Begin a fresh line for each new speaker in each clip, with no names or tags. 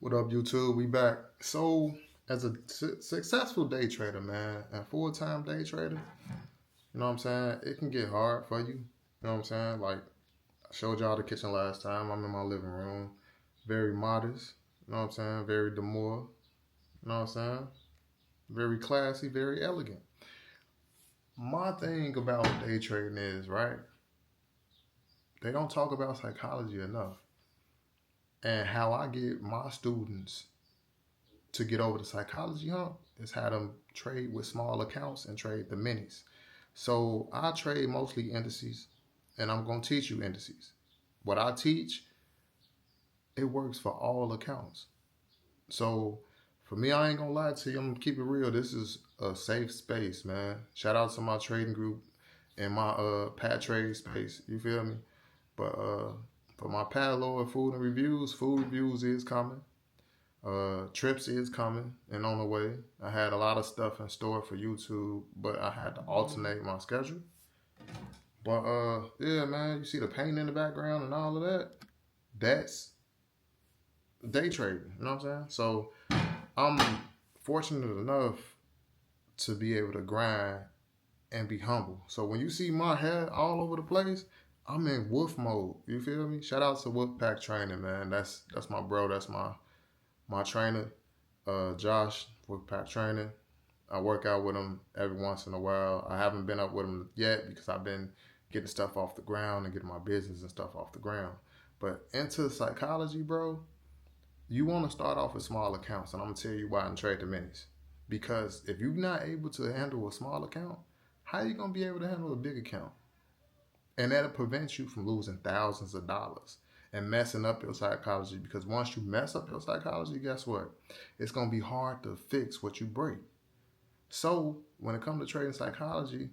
What up, YouTube? We back. So, as a successful day trader, man, and full-time day trader, you know what I'm saying? It can get hard for you. You know what I'm saying? Like, I showed y'all the kitchen last time. I'm in my living room. Very modest. You know what I'm saying? Very demure. You know what I'm saying? Very classy, very elegant. My thing about day trading is, right, they don't talk about psychology enough. And how I get my students to get over the psychology hump is how them trade with small accounts and trade the minis. So I trade mostly indices, and I'm gonna teach you indices. What I teach, it works for all accounts. So for me, I ain't gonna lie to you. I'm gonna keep it real. This is a safe space, man. Shout out to my trading group and my pad trade space. You feel me? But for my pad lord food reviews is coming. Trips is coming and on the way. I had a lot of stuff in store for YouTube, but I had to alternate my schedule. But yeah, man, you see the paint in the background and all of that. That's day trading. You know what I'm saying? So I'm fortunate enough to be able to grind and be humble. So when you see my hair all over the place, I'm in wolf mode. You feel me? Shout out to Wolfpack Training, man. That's my bro. That's my trainer, Josh, Wolfpack Training. I work out with him every once in a while. I haven't been up with him yet because I've been getting stuff off the ground and getting my business and stuff off the ground. But into psychology, bro, you want to start off with small accounts, and I'm gonna tell you why and trade the minis. Because if you're not able to handle a small account, how are you gonna be able to handle a big account? And that'll prevent you from losing thousands of dollars and messing up your psychology. Because once you mess up your psychology, guess what? It's gonna be hard to fix what you break. So when it comes to trading psychology,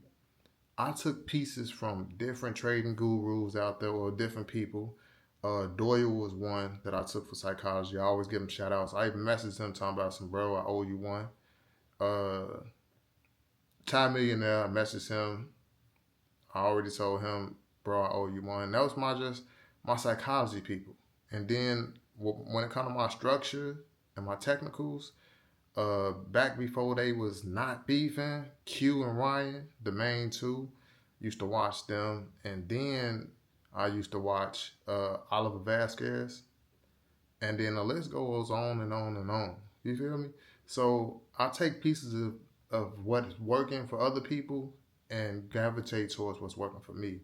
I took pieces from different trading gurus out there or different people. Doyle was one that I took for psychology. I always give him shout outs. I even messaged him talking about some bro, I owe you one. Ty Millionaire, I messaged him. I already told him, bro, I owe you one. That was my psychology people. And then when it comes to my structure and my technicals, back before they was not beefing, Q and Ryan, the main two, used to watch them. And then I used to watch Oliver Vasquez. And then the list goes on and on and on. You feel me? So I take pieces of what's working for other people and gravitate towards what's working for me.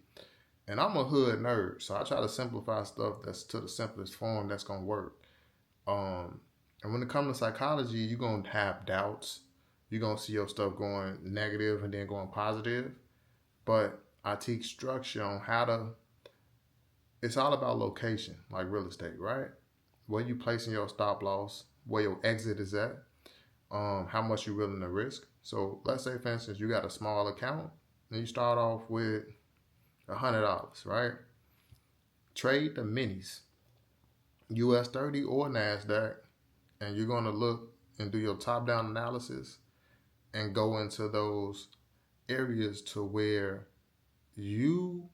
And I'm a hood nerd, so I try to simplify stuff that's to the simplest form that's gonna work. And when it comes to psychology, you're gonna have doubts. You're gonna see your stuff going negative and then going positive. But I teach structure on how to. It's all about location, like real estate, right? Where you placing your stop loss, where your exit is at, how much you're willing to risk. So let's say, for instance, you got a small account and you start off with $100, right? Trade the minis, US 30 or NASDAQ, and you're going to look and do your top-down analysis and go into those areas to where you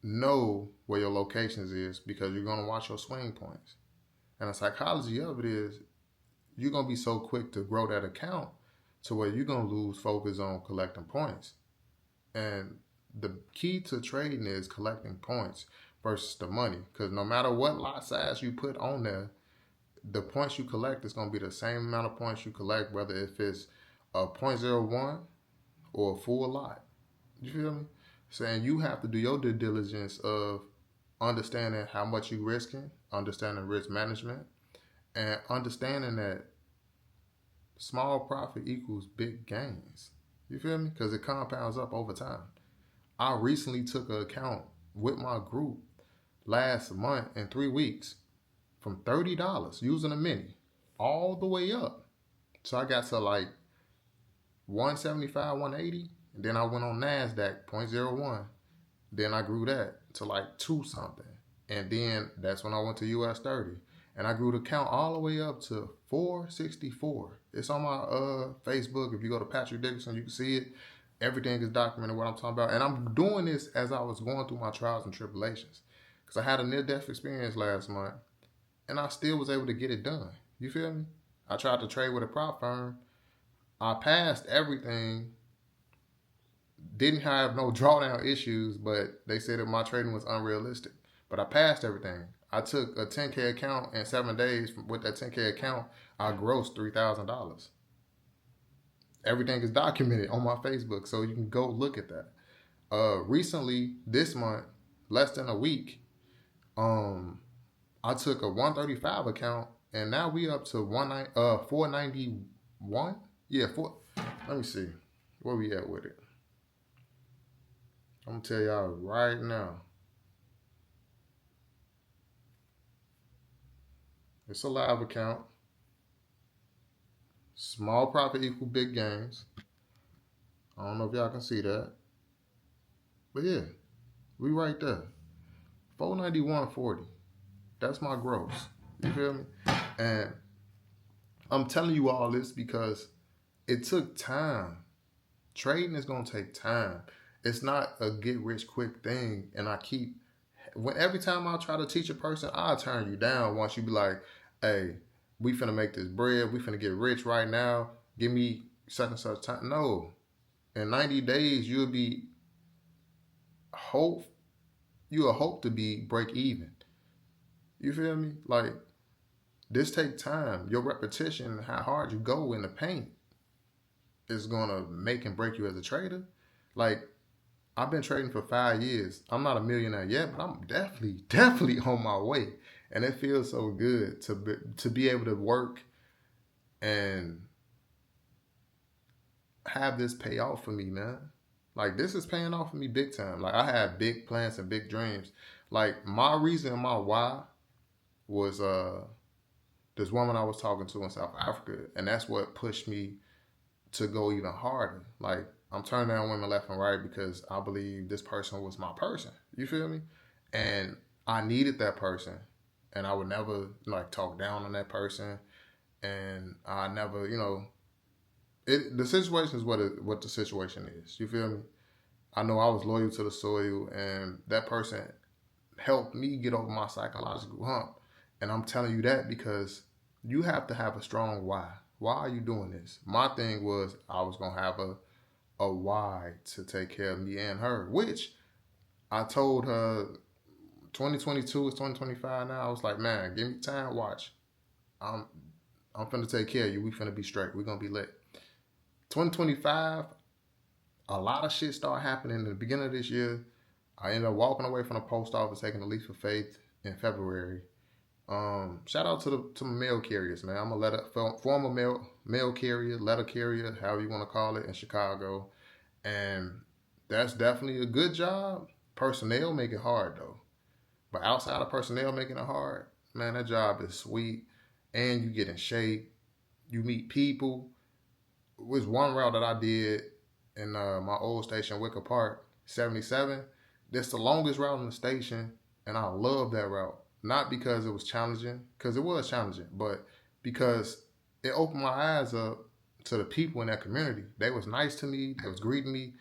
know where your locations is because you're going to watch your swing points. And the psychology of it is you're going to be so quick to grow that account to where you're going to lose focus on collecting points. And the key to trading is collecting points versus the money. Because no matter what lot size you put on there, the points you collect is going to be the same amount of points you collect, whether if it's a 0.01 or a full lot. You feel me? Saying you have to do your due diligence of understanding how much you're risking, understanding risk management, and understanding that small profit equals big gains. You feel me? Because it compounds up over time. I recently took an account with my group last month in 3 weeks from $30 using a mini all the way up. So I got to like 175, 180. And then I went on NASDAQ 0.01. Then I grew that to like 2 something. And then that's when I went to US 30. And I grew the count all the way up to 464. It's on my Facebook. If you go to Patrick Dickerson, you can see it. Everything is documented what I'm talking about. And I'm doing this as I was going through my trials and tribulations. Because I had a near-death experience last month. and I still was able to get it done. You feel me? I tried to trade with a prop firm. I passed everything. Didn't have no drawdown issues, but they said that my trading was unrealistic. But I passed everything. I took a 10K account in 7 days. With that 10K account, I grossed $3,000. Everything is documented on my Facebook, so you can go look at that. Recently, this month, less than a week, I took a 135 account, and now we up to 491. Yeah, let me see where we at with it. I'm gonna tell y'all right now. It's a live account. Small profit equal big gains. I don't know if y'all can see that. But yeah, we right there. 491.40. That's my gross. You feel me? And I'm telling you all this because it took time. Trading is gonna take time. It's not a get rich quick thing. And every time I try to teach a person, I'll turn you down once you be like, hey, we finna make this bread. We finna get rich right now. Give me such and such time. No. In 90 days, you'll hope to be break even. You feel me? Like, this take time. Your repetition, how hard you go in the paint is gonna make and break you as a trader. Like, I've been trading for 5 years. I'm not a millionaire yet, but I'm definitely on my way. And it feels so good to be able to work and have this pay off for me, man. Like, this is paying off for me big time. Like, I had big plans and big dreams. Like, my reason and my why was this woman I was talking to in South Africa. And that's what pushed me to go even harder. Like, I'm turning down women left and right because I believe this person was my person. You feel me? And I needed that person. And I would never, like, talk down on that person. And I never, the situation is what the situation is. You feel me? I know I was loyal to the soil, and that person helped me get over my psychological hump. And I'm telling you that because you have to have a strong why. Why are you doing this? My thing was I was going to have a why to take care of me and her, which I told her 2022 is 2025 now. I was like, man, give me time, watch. I'm finna take care of you. We finna be straight. We gonna be lit. 2025, a lot of shit started happening in the beginning of this year. I ended up walking away from the post office, taking a leap of faith in February. Shout out to mail carriers, man. I'm a former mail carrier, letter carrier, however you want to call it, in Chicago. And that's definitely a good job. Personnel make it hard, though. But outside of personnel making it hard, man, that job is sweet. And you get in shape. You meet people. It was one route that I did in my old station, Wicker Park, 77. That's the longest route in the station, and I love that route. Not because it was challenging, because it was challenging, but because it opened my eyes up to the people in that community. They was nice to me. They was greeting me.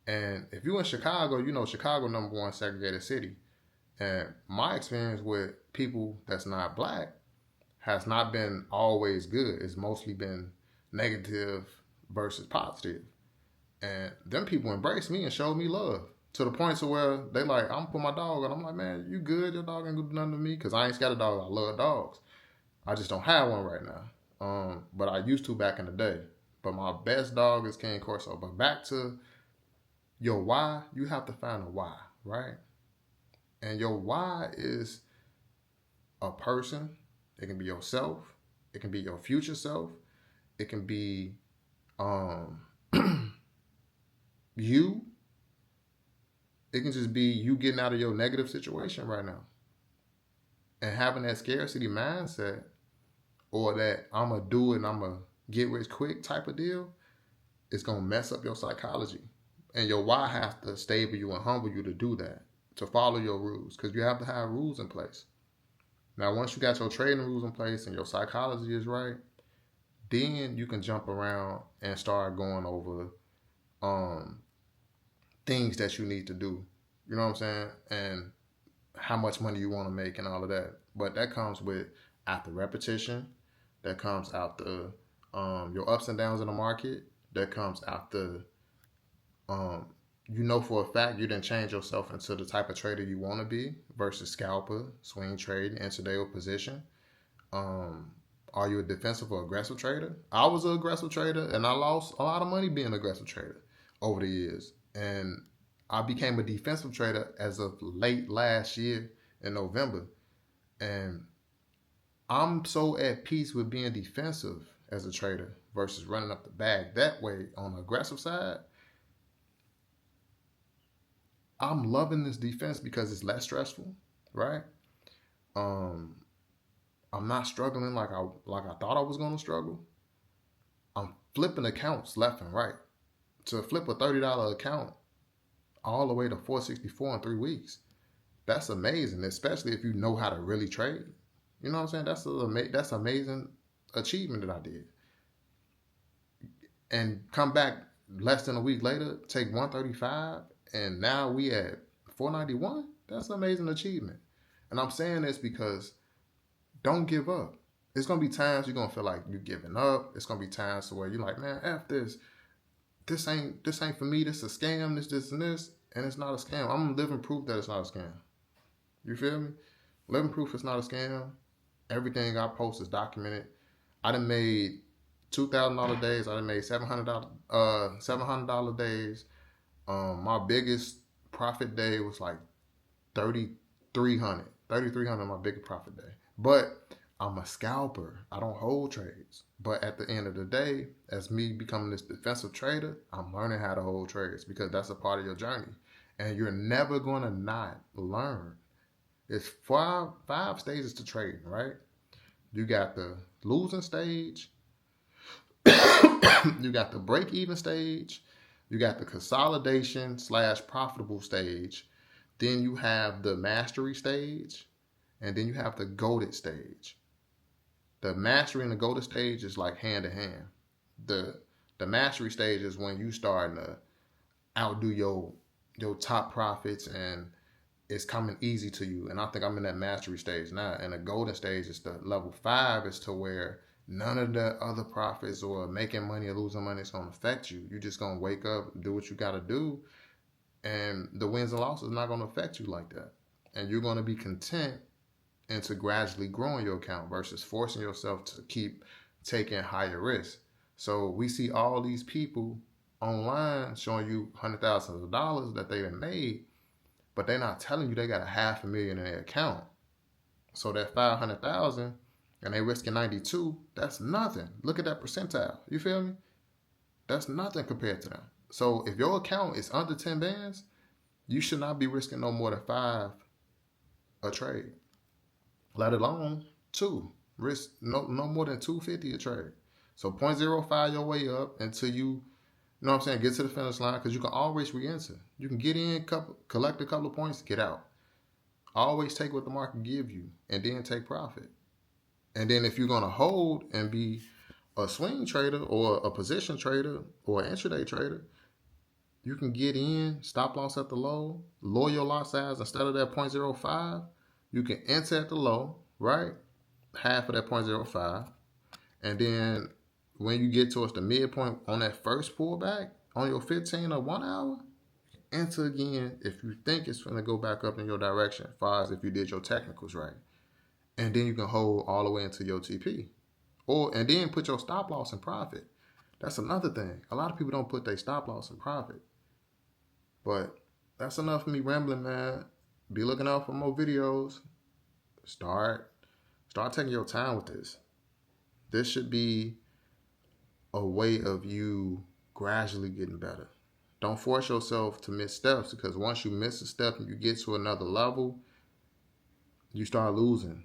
And if you're in Chicago, you know Chicago #1 segregated city. And my experience with people that's not black has not been always good. It's mostly been negative versus positive. And them people embraced me and showed me love to the point to where they like, I'm gonna put my dog on. I'm like, man, you good? Your dog ain't gonna do nothing to me because I ain't scared of dogs. I love dogs. I just don't have one right now. But I used to back in the day. But my best dog is King Corso. But back to your why, you have to find a why, right? And your why is a person. It can be yourself. It can be your future self. It can be you. It can just be you getting out of your negative situation right now. And having that scarcity mindset or that I'm going to do it and I'm going to get rich quick type of deal, it's going to mess up your psychology. And your why has to stable you and humble you to do that, to follow your rules, because you have to have rules in place. Now, once you got your trading rules in place and your psychology is right, then you can jump around and start going over things that you need to do. You know what I'm saying? And how much money you want to make and all of that. But that comes with after repetition. That comes after your ups and downs in the market. That comes after you know for a fact you didn't change yourself into the type of trader you want to be versus scalper, swing trade, intraday or position. Are you a defensive or aggressive trader? I was an aggressive trader, and I lost a lot of money being an aggressive trader over the years. And I became a defensive trader as of late last year in November. And I'm so at peace with being defensive as a trader versus running up the bag that way on the aggressive side. I'm loving this defense because it's less stressful, right? I'm not struggling like I thought I was gonna struggle. I'm flipping accounts left and right. To flip a $30 account all the way to $464 in 3 weeks, that's amazing, especially if you know how to really trade. You know what I'm saying? That's amazing achievement that I did. And come back less than a week later, take 135, and now we at 491. That's an amazing achievement. And I'm saying this because don't give up. It's gonna be times you're gonna feel like you're giving up. It's gonna be times where you're like, man, F this. This ain't for me. This is a scam. This, and this. And it's not a scam. I'm living proof that it's not a scam. You feel me? Living proof it's not a scam. Everything I post is documented. I done made $2,000 days. I done made $700 days. My biggest profit day was like 3,300. 3,300 my biggest profit day. But I'm a scalper. I don't hold trades. But at the end of the day, as me becoming this defensive trader, I'm learning how to hold trades because that's a part of your journey. And you're never going to not learn. It's five stages to trading, right? You got the losing stage. You got the break-even stage. You got the consolidation / profitable stage. Then you have the mastery stage. And then you have the goated stage. The mastery and the goated stage is like hand in hand. The mastery stage is when you starting to outdo your top profits and it's coming easy to you. And I think I'm in that mastery stage now. And the golden stage is the level 5 is to where none of the other profits or making money or losing money is going to affect you. You're just going to wake up, do what you got to do. And the wins and losses are not going to affect you like that. And you're going to be content into gradually growing your account versus forcing yourself to keep taking higher risks. So we see all these people online showing you $100,000 that they done made, but they're not telling you they got $500,000 in their account. So that 500,000 and they risking 92, that's nothing. Look at that percentile. You feel me? That's nothing compared to them. So if your account is under 10 bands, you should not be risking no more than 5 a trade. Let alone 2. Risk no more than $250 a trade. So 0.05 your way up until you know what I'm saying, get to the finish line, because you can always re-enter. You can get in, collect a couple of points, get out. Always take what the market give you and then take profit. And then if you're going to hold and be a swing trader or a position trader or an intraday trader, you can get in, stop loss at the low, lower your lot size instead of that 0.05. You can enter at the low, right? Half of that 0.05. And then when you get towards the midpoint on that first pullback, on your 15 or 1 hour, enter again if you think it's going to go back up in your direction, as far as if you did your technicals right. And then you can hold all the way into your TP. And then put your stop loss in profit. That's another thing. A lot of people don't put their stop loss in profit. But that's enough for me rambling, man. Be looking out for more videos. Start taking your time with this. This should be a way of you gradually getting better. Don't force yourself to miss steps, because once you miss a step and you get to another level, you start losing.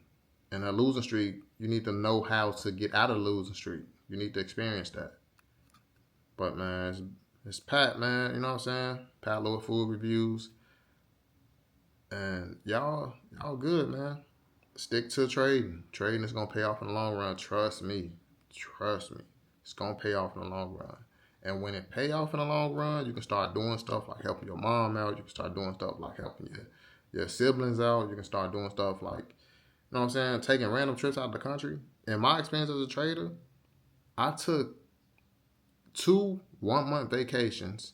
And a losing streak, you need to know how to get out of the losing streak. You need to experience that. But man, it's Pat, man. You know what I'm saying? Pat Lower Food Reviews. And y'all good, man. Stick to trading. Trading is going to pay off in the long run. Trust me. It's going to pay off in the long run. And when it pay off in the long run, you can start doing stuff like helping your mom out. You can start doing stuff like helping your siblings out. You can start doing stuff like, know what I'm saying, taking random trips out of the country. In my experience as a trader, I took 2 1-month vacations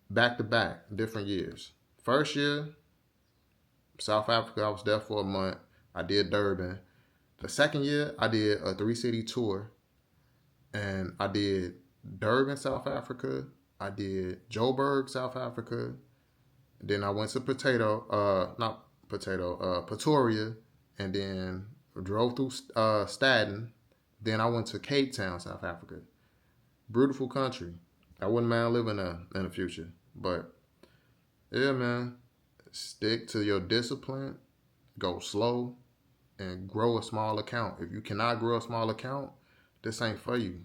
back to back, different years. First year, South Africa, I was there for a month. I did Durban. The second year, I did a 3-city tour, and I did Durban, South Africa. I did Joburg, South Africa. Then I went to Pretoria, and then drove through Staden. Then I went to Cape Town, South Africa. Beautiful country. I wouldn't mind living there in the future. But yeah, man, stick to your discipline, go slow, and grow a small account. If you cannot grow a small account, this ain't for you.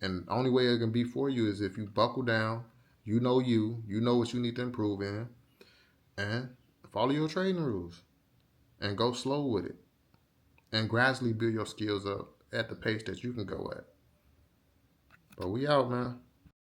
And the only way it can be for you is if you buckle down, you know what you need to improve in, and follow your trading rules and go slow with it. And gradually build your skills up at the pace that you can go at. But we out, man.